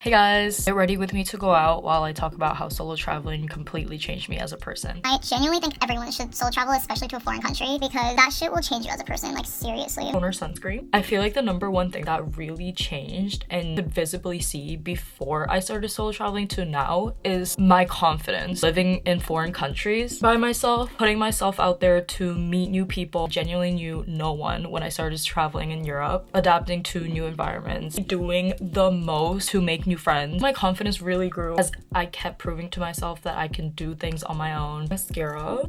Hey guys, get ready with me to go out while I talk about how solo traveling completely changed me as a person. I genuinely think everyone should solo travel, especially to a foreign country, because that shit will change you as a person, like seriously. Toner sunscreen. I feel like the number one thing that really changed and could visibly see before I started solo traveling to now is my confidence. Living in foreign countries by myself, putting myself out there to meet new people. Genuinely knew no one when I started traveling in Europe, adapting to new environments, doing the most to make new friends. My confidence really grew as I kept proving to myself that I can do things on my own. Mascara.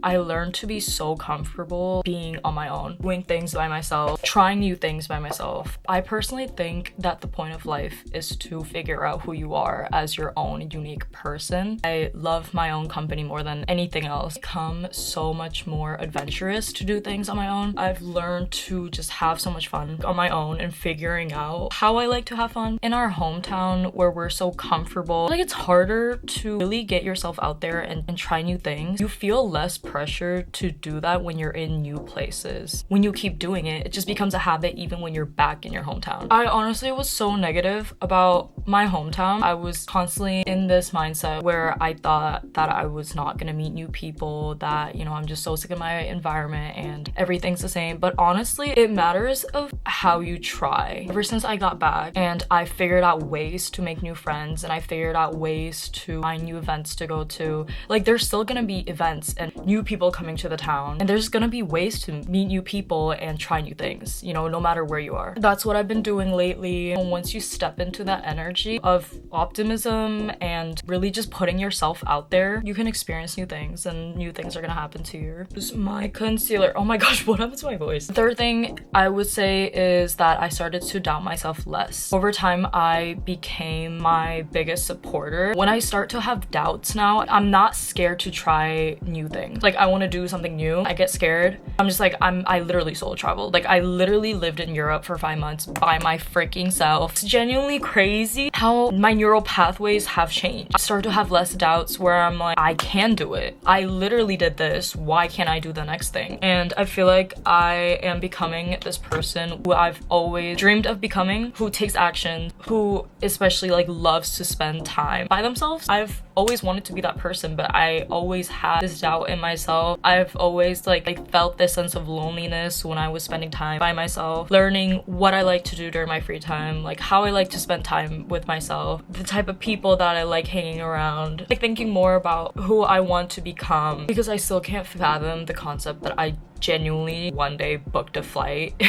I learned to be so comfortable being on my own, doing things by myself, trying new things by myself. I personally think that the point of life is to figure out who you are as your own unique person. I love my own company more than anything else. Become so much more adventurous to do things on my own. I've learned to just have so much fun on my own and figuring out how I like to have fun. In our hometown where we're so comfortable, like it's harder to really get yourself out there and try new things. You feel less pressure to do that when you're in new places. When you keep doing it, it just becomes a habit even when you're back in your hometown. I honestly was so negative about my hometown. I was constantly in this mindset where I thought that I was not gonna meet new people, that, I'm just so sick of my environment and everything's the same. But honestly, it matters of how you try. Ever since I got back and I figured out ways to make new friends and I figured out ways to find new events to go to, like there's still gonna be events and new people coming to the town, and there's gonna be ways to meet new people and try new things, no matter where you are. That's what I've been doing lately. And once you step into that energy of optimism and really just putting yourself out there, you can experience new things and new things are gonna happen to you. This is my concealer. Oh my gosh, what happened to my voice? The third thing I would say is that I started to doubt myself less. Over time, I became my biggest supporter. When I start to have doubts now, I'm not scared to try new things. Like I want to do something new, I get scared. I'm just like, I literally solo traveled. Like I literally lived in Europe for 5 months by my freaking self. It's genuinely crazy how my neural pathways have changed. I start to have less doubts where I'm like, I can do it. I literally did this. Why can't I do the next thing? And I feel like I am becoming this person who I've always dreamed of becoming, who takes action, who especially like loves to spend time by themselves. I've always wanted to be that person, but I always had this doubt in myself. I've always like felt this sense of loneliness when I was spending time by myself, learning what I like to do during my free time, like how I like to spend time with myself, the type of people that I like hanging around, like thinking more about who I want to become, because I still can't fathom the concept that I genuinely one day booked a flight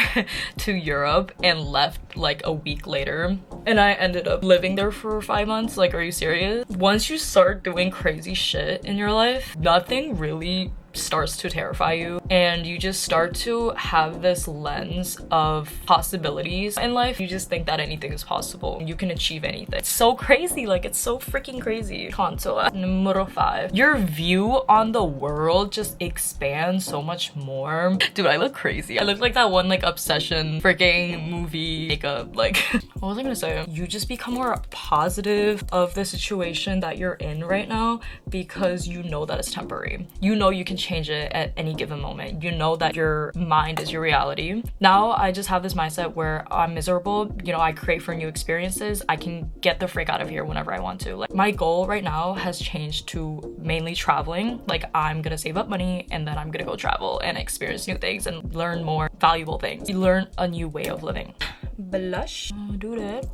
to Europe and left like a week later and I ended up living there for 5 months. Like, are you serious? Once you start doing crazy shit in your life, nothing really starts to terrify you and you just start to have this lens of possibilities in life. You just think that anything is possible. You can achieve anything. It's so crazy. Like, it's so freaking crazy. Contour. Number 5. Your view on the world just expands so much more. Dude, I look crazy. I look like that one like Obsession freaking movie makeup. Like, what was I gonna say? You just become more positive of the situation that you're in right now because you know that it's temporary. You know you can change it at any given moment. You know that your mind is your reality. Now I just have this mindset where I'm miserable, I create for new experiences. I can get the frick out of here whenever I want to. Like, my goal right now has changed to mainly traveling. Like, I'm gonna save up money and then I'm gonna go travel and experience new things and learn more valuable things. You learn a new way of living. Blush. Do that.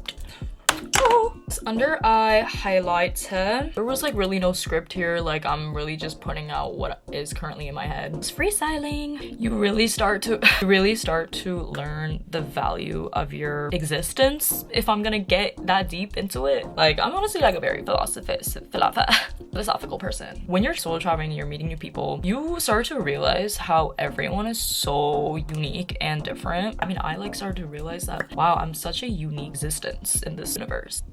Oh, it's under eye highlighter. There was like really no script here. Like, I'm really just putting out what is currently in my head. It's freestyling. You really start to learn the value of your existence, if I'm gonna get that deep into it. Like, I'm honestly like a very philosophical person. When you're solo traveling and you're meeting new people, you start to realize how everyone is so unique and different. I mean, I like started to realize that, wow, I'm such a unique existence in this universe.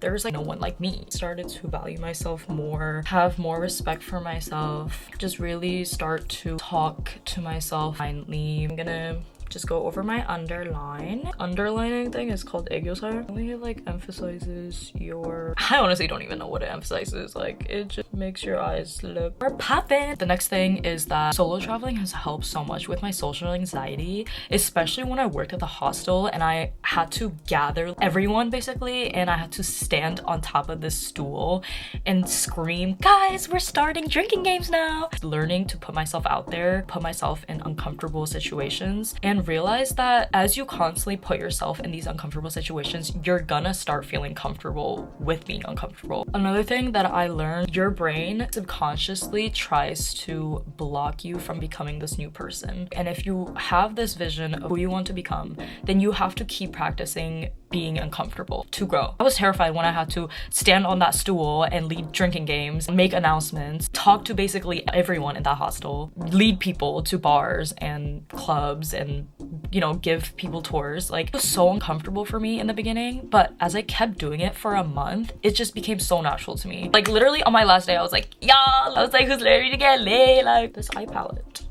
There's like no one like me. Started to value myself more, have more respect for myself, just really start to talk to myself kindly. I'm gonna just go over my underline. Underlining thing is called 애교살. I think it like emphasizes your, I honestly don't even know what it emphasizes. Like it just makes your eyes look more poppin'. The next thing is that solo traveling has helped so much with my social anxiety, especially when I worked at the hostel and I had to gather everyone basically, and I had to stand on top of this stool and scream, guys, we're starting drinking games now. Learning to put myself out there, put myself in uncomfortable situations, and realize that as you constantly put yourself in these uncomfortable situations, you're gonna start feeling comfortable with being uncomfortable. Another thing that I learned, your brain subconsciously tries to block you from becoming this new person. And if you have this vision of who you want to become, then you have to keep practicing being uncomfortable to grow. I was terrified when I had to stand on that stool and lead drinking games, make announcements, talk to basically everyone in that hostel, lead people to bars and clubs and, you know, give people tours. Like, it was so uncomfortable for me in the beginning, but as I kept doing it for a month, it just became so natural to me. Like, literally on my last day, I was like, y'all, I was like, who's ready to get laid? Like, this eye palette.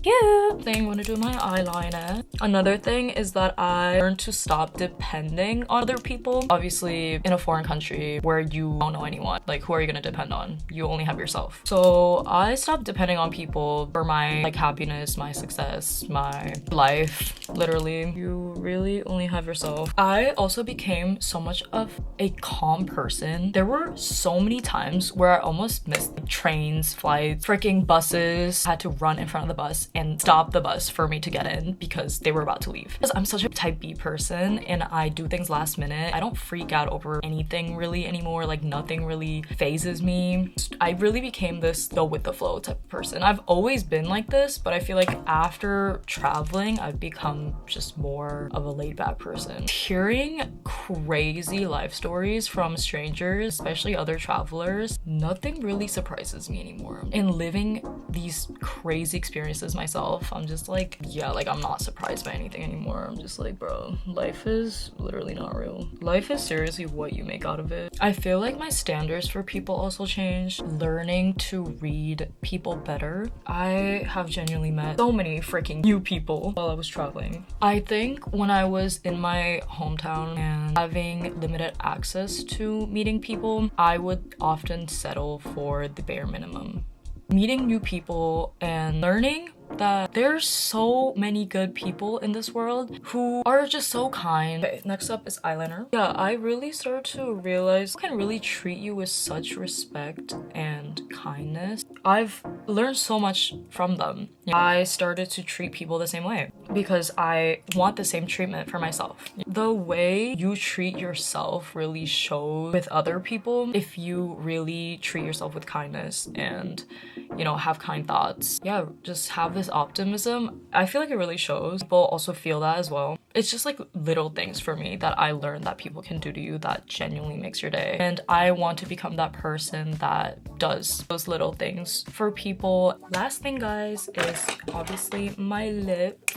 Cute thing when I do my eyeliner. Another thing is that I learned to stop depending on other people. Obviously, in a foreign country where you don't know anyone, like, who are you gonna depend on? You only have yourself. So I stopped depending on people for my like happiness, my success, my life. Literally, you really only have yourself. I also became so much of a calm person. There were so many times where I almost missed trains, flights, freaking buses. I had to run in front of the bus and stop the bus for me to get in because they were about to leave. Because I'm such a type B person and I do things last minute. I don't freak out over anything really anymore. Like, nothing really phases me. I really became this go with the flow type of person. I've always been like this, but I feel like after traveling, I've become just more of a laid back person. Hearing crazy life stories from strangers, especially other travelers, nothing really surprises me anymore. And living these crazy experiences myself, I'm just like, yeah, like, I'm not surprised by anything anymore. I'm just like, bro, life is literally not real. Life is seriously what you make out of it. I feel like my standards for people also changed. Learning to read people better. I have genuinely met so many freaking new people while I was traveling. I think when I was in my hometown and having limited access to meeting people, I would often settle for the bare minimum. Meeting new people and learning that there's so many good people in this world who are just so kind. Okay, next up is eyeliner. Yeah, I really started to realize I can really treat you with such respect and kindness. I've learned so much from them. I started to treat people the same way because I want the same treatment for myself. The way you treat yourself really shows with other people if you really treat yourself with kindness and, you know, have kind thoughts. Yeah, just have this optimism. I feel like it really shows. People also feel that as well. It's just like little things for me that I learned that people can do to you that genuinely makes your day. And I want to become that person that does those little things for people. Last thing, guys, is obviously my lip.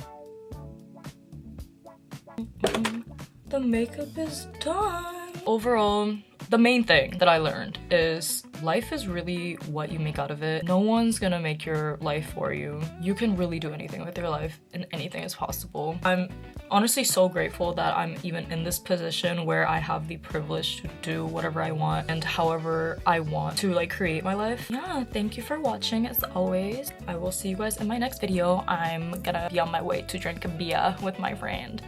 The makeup is done. Overall, the main thing that I learned is life is really what you make out of it. No one's gonna make your life for you. You can really do anything with your life and anything is possible. I'm honestly so grateful that I'm even in this position where I have the privilege to do whatever I want and however I want to like create my life. Yeah, thank you for watching as always. I will see you guys in my next video. I'm gonna be on my way to drink a beer with my friend.